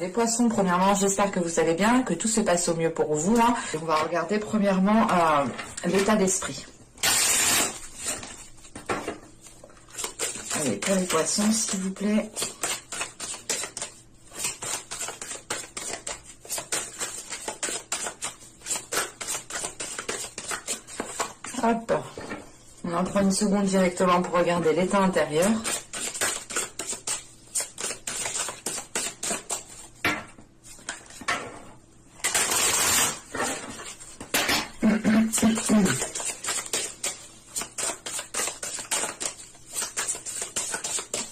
Les poissons, premièrement, j'espère que vous allez bien, que tout se passe au mieux pour vous. Hein. On va regarder premièrement l'état d'esprit. Allez, pour les poissons, s'il vous plaît. Hop. On en prend une seconde directement pour regarder l'état intérieur.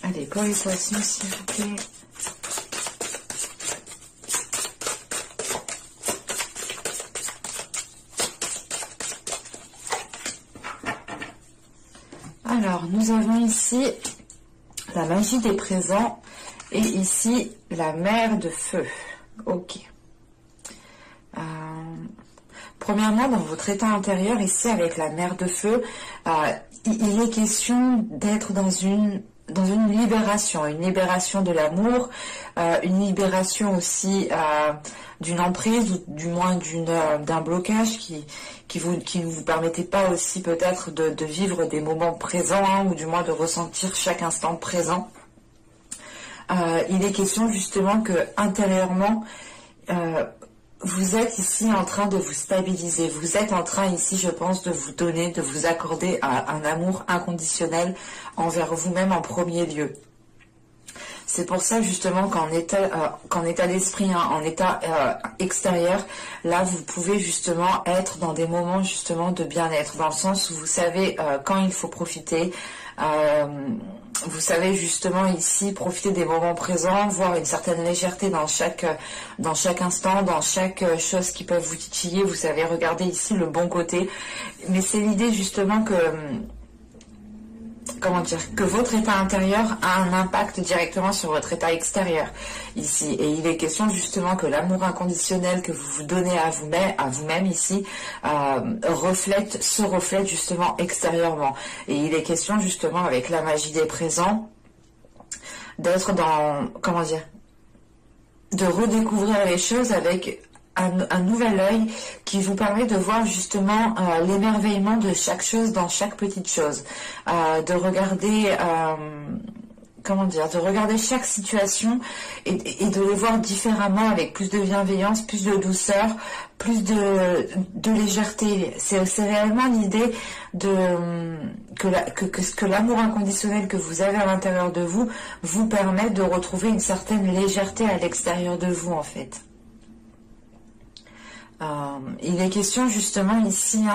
Allez, pour les poissons, s'il vous plaît. Alors, nous avons ici la magie des présents et ici la mer de feu. Ok. Premièrement, dans votre état intérieur, ici avec la mer de feu, il est question d'être dans une libération de l'amour, une libération aussi d'une emprise ou du moins d'un blocage qui ne vous permettait pas aussi peut-être de vivre des moments présents, hein, ou du moins de ressentir chaque instant présent. Il est question justement que intérieurement, vous êtes ici en train de vous stabiliser. Vous êtes en train ici, je pense, de vous donner, de vous accorder un amour inconditionnel envers vous-même en premier lieu. C'est pour ça justement qu'en état d'esprit, hein, en état extérieur, là vous pouvez justement être dans des moments justement de bien-être, dans le sens où vous savez quand il faut profiter. Vous savez justement ici profiter des moments présents, voir une certaine légèreté dans chaque instant, dans chaque chose qui peut vous titiller. Vous savez regarder ici le bon côté. Mais c'est l'idée justement que, comment dire, que votre état intérieur a un impact directement sur votre état extérieur ici. Et il est question justement que l'amour inconditionnel que vous vous donnez à vous-même ici se reflète justement extérieurement. Et il est question justement avec la magie des présents d'être dans, comment dire, de redécouvrir les choses avec un nouvel œil qui vous permet de voir justement l'émerveillement de chaque chose dans chaque petite chose, de regarder comment dire, de regarder chaque situation et de les voir différemment avec plus de bienveillance, plus de douceur, plus de légèreté. C'est réellement l'idée que l'amour inconditionnel que vous avez à l'intérieur de vous permet de retrouver une certaine légèreté à l'extérieur de vous en fait. Il est question justement ici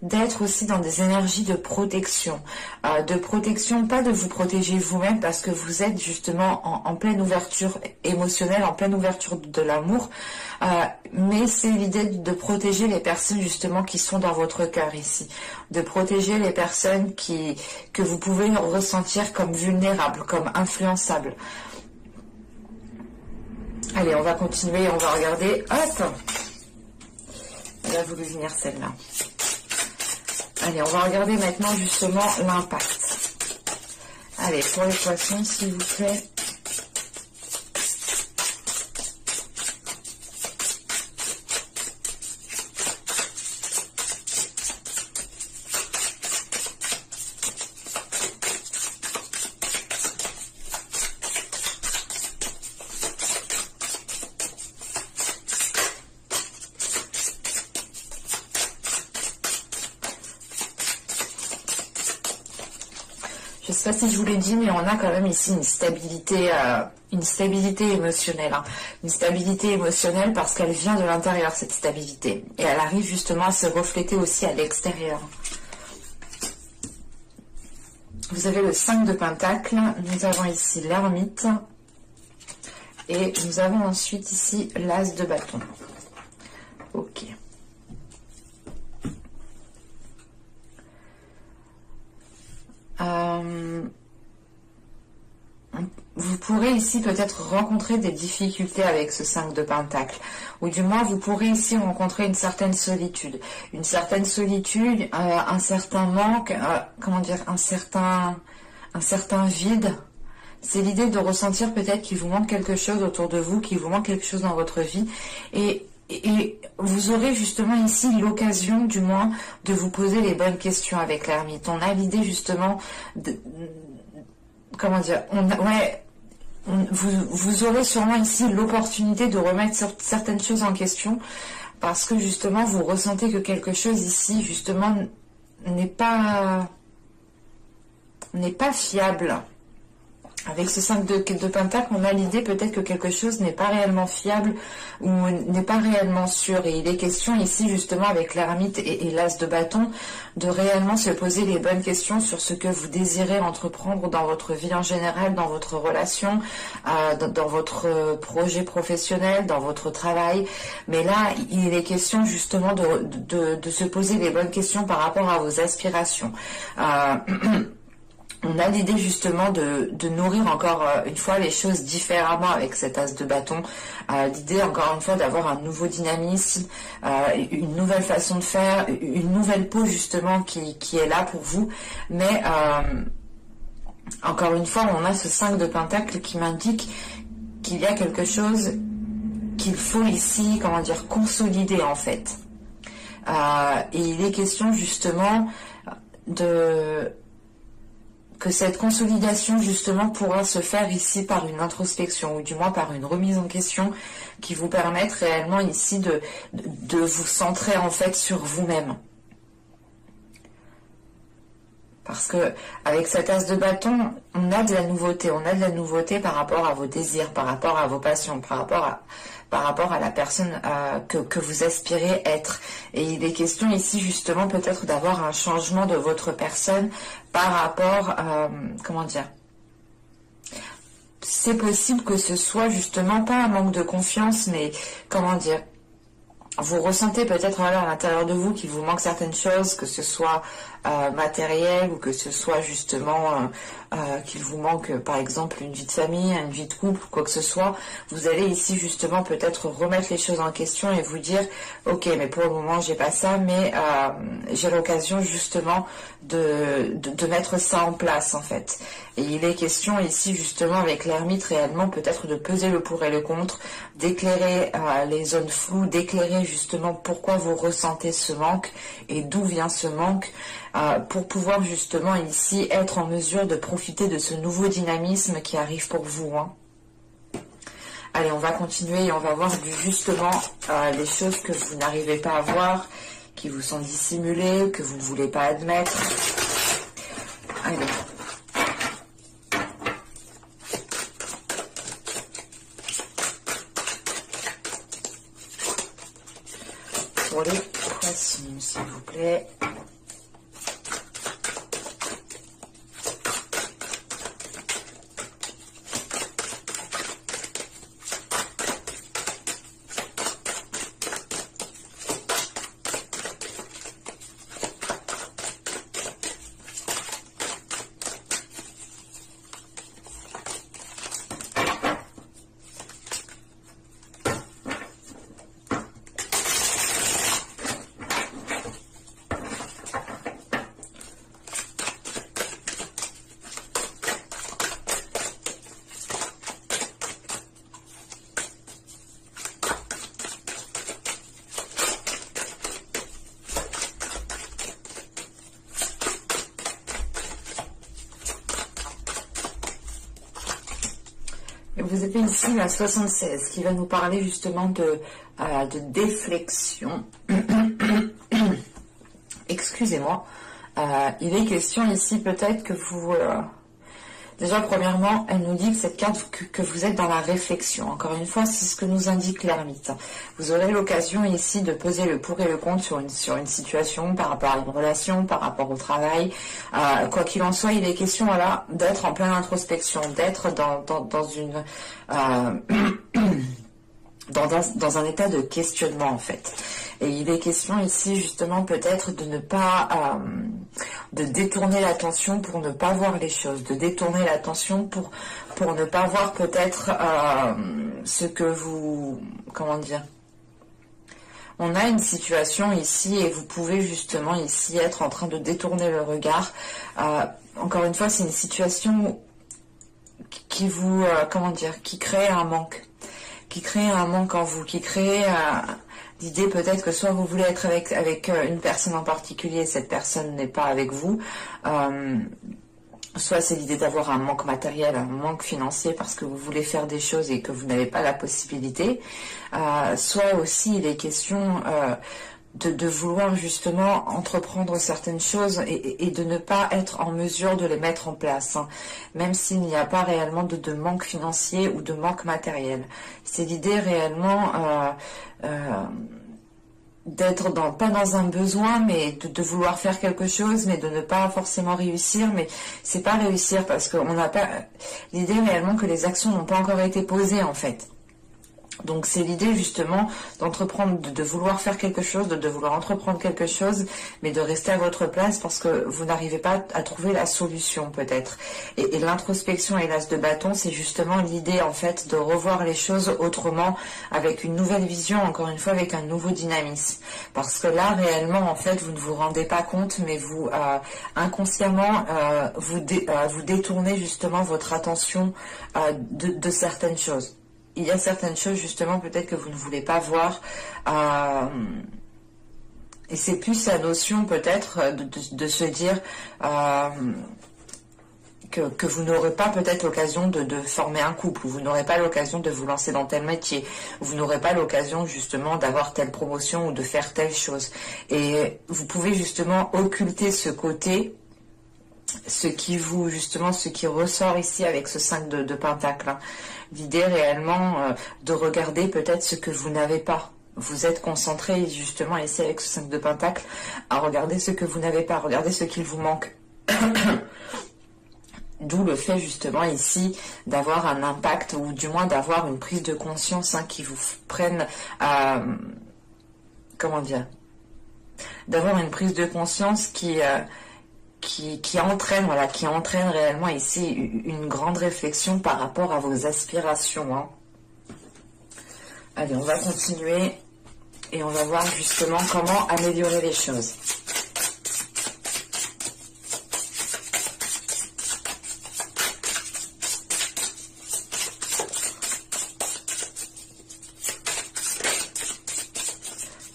d'être aussi dans des énergies de protection, pas de vous protéger vous-même parce que vous êtes justement en pleine ouverture émotionnelle, en pleine ouverture de l'amour, mais c'est l'idée de protéger les personnes justement qui sont dans votre cœur ici, de protéger les personnes que vous pouvez ressentir comme vulnérables, comme influençables. Allez, on va continuer, on va regarder, hop. Elle a voulu venir celle-là. Allez, on va regarder maintenant justement l'impact. Allez, pour les poissons, s'il vous plaît. Je ne sais pas si je vous l'ai dit, mais on a quand même ici une stabilité émotionnelle. Une stabilité émotionnelle parce qu'elle vient de l'intérieur, cette stabilité. Et elle arrive justement à se refléter aussi à l'extérieur. Vous avez le 5 de Pentacles. Nous avons ici l'ermite. Et nous avons ensuite ici l'As de bâton. Ok. Vous pourrez ici peut-être rencontrer des difficultés avec ce 5 de Pentacle, ou du moins vous pourrez ici rencontrer une certaine solitude, un certain manque, comment dire, un certain vide c'est l'idée de ressentir peut-être qu'il vous manque quelque chose autour de vous, qu'il vous manque quelque chose dans votre vie. Et vous aurez justement ici l'occasion, du moins, de vous poser les bonnes questions avec l'ermite. On a l'idée justement de... Comment dire, vous aurez sûrement ici l'opportunité de remettre certaines choses en question parce que justement vous ressentez que quelque chose ici justement n'est pas fiable. Avec ce 5 de Pentacle, on a l'idée peut-être que quelque chose n'est pas réellement fiable ou n'est pas réellement sûr. Et il est question ici, justement, avec l'ermite et l'as de bâton, de réellement se poser les bonnes questions sur ce que vous désirez entreprendre dans votre vie en général, dans votre relation, dans votre projet professionnel, dans votre travail. Mais là, il est question justement de se poser les bonnes questions par rapport à vos aspirations. On a l'idée justement de nourrir encore une fois les choses différemment avec cet as de bâton. L'idée encore une fois d'avoir un nouveau dynamisme, une nouvelle façon de faire, une nouvelle peau justement qui est là pour vous. Mais encore une fois, on a ce 5 de Pentacle qui m'indique qu'il y a quelque chose qu'il faut ici, comment dire, consolider en fait. Et il est question justement que cette consolidation justement pourra se faire ici par une introspection ou du moins par une remise en question qui vous permette réellement ici de vous centrer en fait sur vous-même. Parce que avec cet as de bâton, on a de la nouveauté par rapport à vos désirs, par rapport à vos passions, par rapport à la personne que vous aspirez être. Et il est question ici justement peut-être d'avoir un changement de votre personne par rapport, comment dire, c'est possible que ce soit justement pas un manque de confiance, mais comment dire, vous ressentez peut-être à l'intérieur de vous qu'il vous manque certaines choses, que ce soit matériel ou que ce soit justement qu'il vous manque par exemple une vie de famille, une vie de couple, quoi que ce soit. Vous allez ici justement peut-être remettre les choses en question et vous dire ok, mais pour le moment j'ai pas ça, mais j'ai l'occasion justement de mettre ça en place en fait. Et il est question ici justement avec l'ermite réellement peut-être de peser le pour et le contre, d'éclairer les zones floues, d'éclairer justement pourquoi vous ressentez ce manque et d'où vient ce manque, pour pouvoir justement ici être en mesure de profiter de ce nouveau dynamisme qui arrive pour vous. Allez, on va continuer et on va voir justement les choses que vous n'arrivez pas à voir, qui vous sont dissimulées, que vous ne voulez pas admettre. Allez. Pour les poissons, s'il vous plaît. Vous avez ici la 76 qui va nous parler justement de déflexion. Excusez-moi. Il est question ici peut-être que vous... Déjà, premièrement, elle nous dit que cette carte, que vous êtes dans la réflexion. Encore une fois, c'est ce que nous indique l'ermite. Vous aurez l'occasion ici de peser le pour et le contre sur une situation, par rapport à une relation, par rapport au travail. Quoi qu'il en soit, il est question voilà, d'être en pleine introspection, d'être dans une... dans un état de questionnement en fait. Et il est question ici justement peut-être de ne pas de détourner l'attention pour ne pas voir les choses, de détourner l'attention pour ne pas voir peut-être ce que vous, comment dire, on a une situation ici et vous pouvez justement ici être en train de détourner le regard. Encore une fois, c'est une situation qui vous, comment dire, qui crée un manque. Qui crée un manque en vous, qui crée l'idée peut-être que soit vous voulez être avec une personne en particulier, cette personne n'est pas avec vous, soit c'est l'idée d'avoir un manque matériel, un manque financier parce que vous voulez faire des choses et que vous n'avez pas la possibilité, soit aussi il est question de vouloir justement entreprendre certaines choses et de ne pas être en mesure de les mettre en place, hein, même s'il n'y a pas réellement de manque financier ou de manque matériel. C'est l'idée réellement d'être pas dans un besoin, mais de vouloir faire quelque chose, mais de ne pas forcément réussir. Mais c'est pas réussir parce qu'on n'a pas l'idée réellement que les actions n'ont pas encore été posées en fait. Donc c'est l'idée justement d'entreprendre, de vouloir faire quelque chose, de vouloir entreprendre quelque chose, mais de rester à votre place parce que vous n'arrivez pas à trouver la solution peut-être. Et l'introspection et l'as de bâton, c'est justement l'idée en fait de revoir les choses autrement, avec une nouvelle vision, encore une fois avec un nouveau dynamisme. Parce que là réellement en fait vous ne vous rendez pas compte, mais vous inconsciemment vous détournez justement votre attention de certaines choses. Il y a certaines choses justement peut-être que vous ne voulez pas voir et c'est plus la notion peut-être de se dire que vous n'aurez pas peut-être l'occasion de former un couple, ou vous n'aurez pas l'occasion de vous lancer dans tel métier, vous n'aurez pas l'occasion justement d'avoir telle promotion ou de faire telle chose, et vous pouvez justement occulter ce côté, ce qui ressort ici avec ce 5 de Pentacle, hein. L'idée réellement de regarder peut-être ce que vous n'avez pas. Vous êtes concentré justement ici avec ce 5 de Pentacle à regarder ce que vous n'avez pas, regarder ce qu'il vous manque. D'où le fait justement ici d'avoir un impact, ou du moins d'avoir une prise de conscience, hein, qui vous prenne comment dire, d'avoir une prise de conscience qui entraîne réellement ici une grande réflexion par rapport à vos aspirations, hein. Allez, on va continuer et on va voir justement comment améliorer les choses.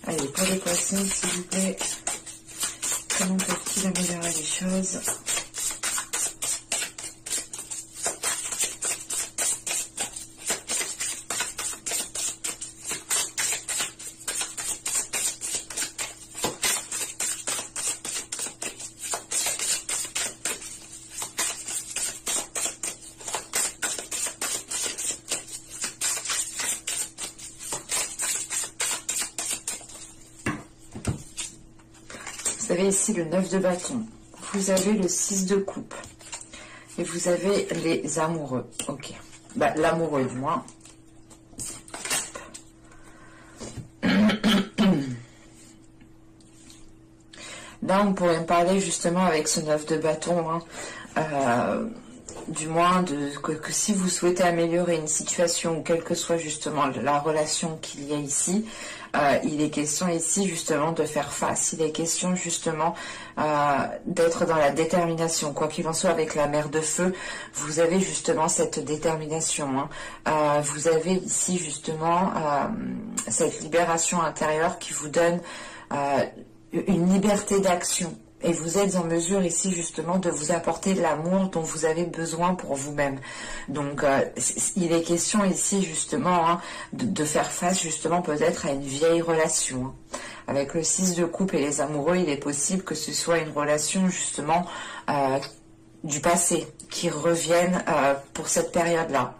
Allez, pour les poissons, s'il vous plaît, comment peuvent-ils améliorer les choses? Vous avez ici le 9 de bâton, vous avez le 6 de coupe, et vous avez les amoureux. Ok, bah, l'amoureux du moins. Là, on pourrait me parler justement avec ce 9 de bâton, hein, du moins que si vous souhaitez améliorer une situation, ou quelle que soit justement la relation qu'il y a ici, il est question ici justement de faire face, il est question justement d'être dans la détermination, quoi qu'il en soit. Avec la mer de feu, vous avez justement cette détermination, hein. Vous avez ici justement cette libération intérieure qui vous donne une liberté d'action. Et vous êtes en mesure ici justement de vous apporter l'amour dont vous avez besoin pour vous-même. Donc il est question ici justement, hein, de faire face justement peut-être à une vieille relation, hein. Avec le 6 de coupe et les amoureux, il est possible que ce soit une relation justement du passé qui revienne pour cette période-là.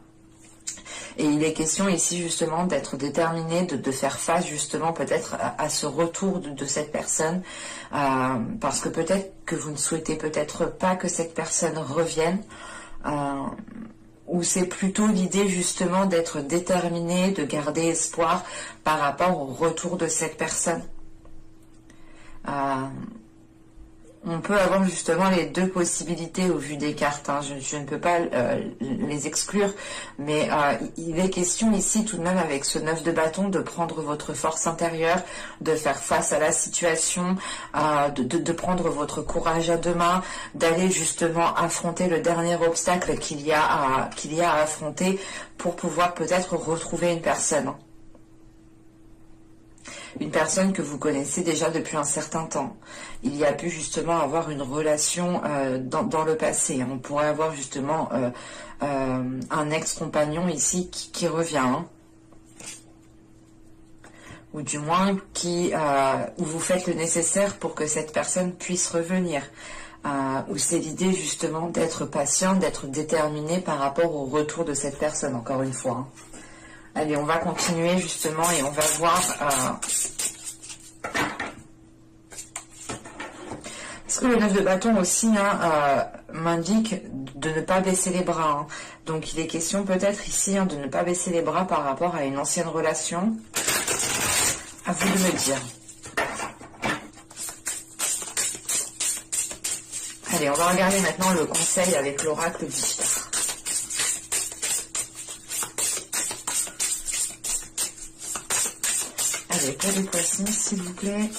Et il est question ici justement d'être déterminé, de faire face justement peut-être à ce retour de cette personne, parce que peut-être que vous ne souhaitez peut-être pas que cette personne revienne, ou c'est plutôt l'idée justement d'être déterminé, de garder espoir par rapport au retour de cette personne. On peut avoir justement les deux possibilités au vu des cartes, hein. Je ne peux pas les exclure, mais il est question ici tout de même avec ce 9 de bâton de prendre votre force intérieure, de faire face à la situation, de prendre votre courage à deux mains, d'aller justement affronter le dernier obstacle qu'il y a à affronter pour pouvoir peut-être retrouver une personne. Une personne que vous connaissez déjà depuis un certain temps. Il y a pu justement avoir une relation dans le passé. On pourrait avoir justement un ex-compagnon ici qui revient. Hein. Ou du moins où vous faites le nécessaire pour que cette personne puisse revenir. Où c'est l'idée justement d'être patient, d'être déterminé par rapport au retour de cette personne, encore une fois. Hein. Allez, on va continuer justement et on va voir... parce que le 9 de bâton aussi hein, m'indique de ne pas baisser les bras. Hein. Donc il est question peut-être ici hein, de ne pas baisser les bras par rapport à une ancienne relation. À vous de me dire. Allez, on va regarder maintenant le conseil avec l'oracle du Star. Allez, pour les poissons, s'il vous plaît.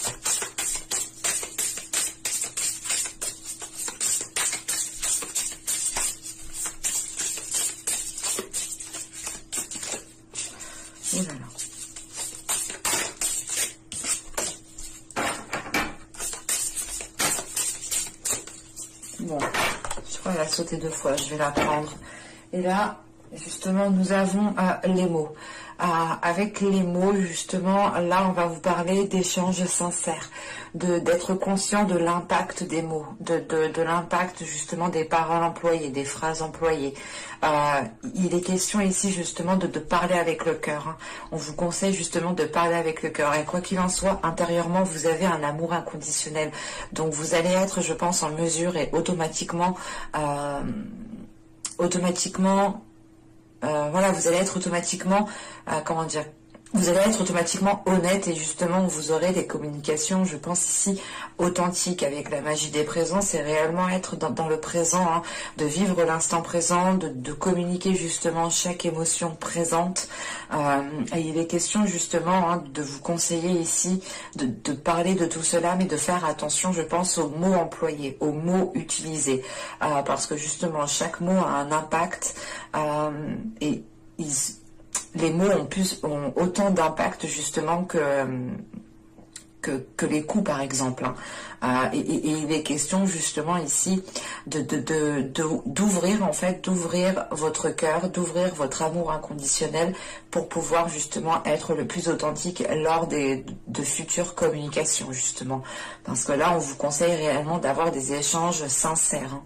Oh là là. Bon, je crois qu'elle a sauté 2 fois, je vais la prendre. Et là, justement, nous avons les mots. Avec les mots, justement, là, on va vous parler d'échanges sincères, d'être conscient de l'impact des mots, de l'impact, justement, des paroles employées, des phrases employées. Il est question ici, justement, de parler avec le cœur. Hein. On vous conseille, justement, de parler avec le cœur. Et quoi qu'il en soit, intérieurement, vous avez un amour inconditionnel. Donc, vous allez être, je pense, en mesure et automatiquement... voilà, vous allez être automatiquement, comment dire, vous allez être automatiquement honnête et justement vous aurez des communications, je pense ici, authentiques avec la magie des présents. C'est réellement être dans le présent, hein, de vivre l'instant présent, de communiquer justement chaque émotion présente. Et il est question justement hein, de vous conseiller ici, de parler de tout cela, mais de faire attention, je pense, aux mots employés, aux mots utilisés. Parce que justement, chaque mot a un impact et les mots ont autant d'impact justement que les coups par exemple. Hein. Et il est question justement ici d'ouvrir en fait, d'ouvrir votre cœur, d'ouvrir votre amour inconditionnel pour pouvoir justement être le plus authentique lors de futures communications justement. Parce que là on vous conseille réellement d'avoir des échanges sincères. Hein.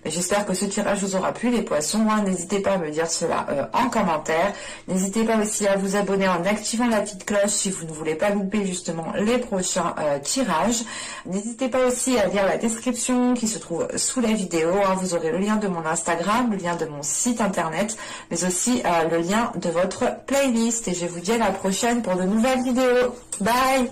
J'espère que ce tirage vous aura plu les poissons. Hein. N'hésitez pas à me dire cela en commentaire. N'hésitez pas aussi à vous abonner en activant la petite cloche si vous ne voulez pas louper justement les prochains tirages. N'hésitez pas aussi à lire la description qui se trouve sous la vidéo. Hein. Vous aurez le lien de mon Instagram, le lien de mon site internet, mais aussi le lien de votre playlist. Et je vous dis à la prochaine pour de nouvelles vidéos. Bye!